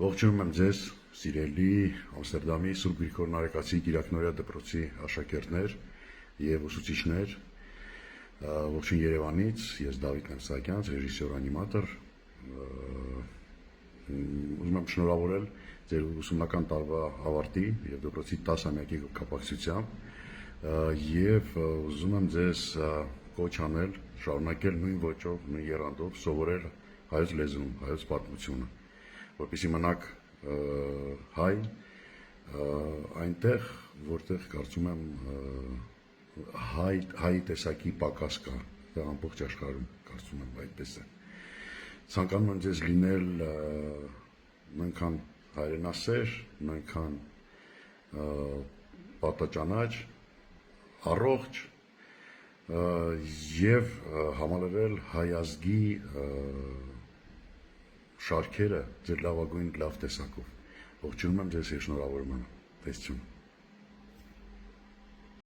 Ողջունում եմ ձեզ, սիրելի Ամստերդամի Սուրբ Գրիգոր Նարեկացի Կիրակնորիա դպրոցի աշակերտներ եւ ուսուցիչներ, ողջույն Երևանից, ես Դավիթ Նեմսակյան, ռեժիսոր անիմատոր, ուզում եմ շնորհավորել ձեր ուսումնական տարվա ավարտի եւ դպրոցի 10-ամյակի կապակցությամբ եւ ուզում եմ ձեզ կոչ անել շարունակել նույն ոճով, նույն եռանդով սովորել հայոց լեզուն, հայոց պատմությունը, որպեսզի մնաք հայ այնտեղ, որտեղ կարծում եմ հայ տեսակի պակաս կա, դա ամբողջ աշխարհում կարծում եմ այդպես է։ Ցանկանում եմ ձեզ լինել նույնքան հայրենասեր, նույնքան պատաճանաչ, առողջ եւ համալրել հայ ազգի շարքերը ձեր լավագույն լավ տեսակով։ Ողջունում եմ ձեզ եւ շնորհավորում եմ։ Տեսություն։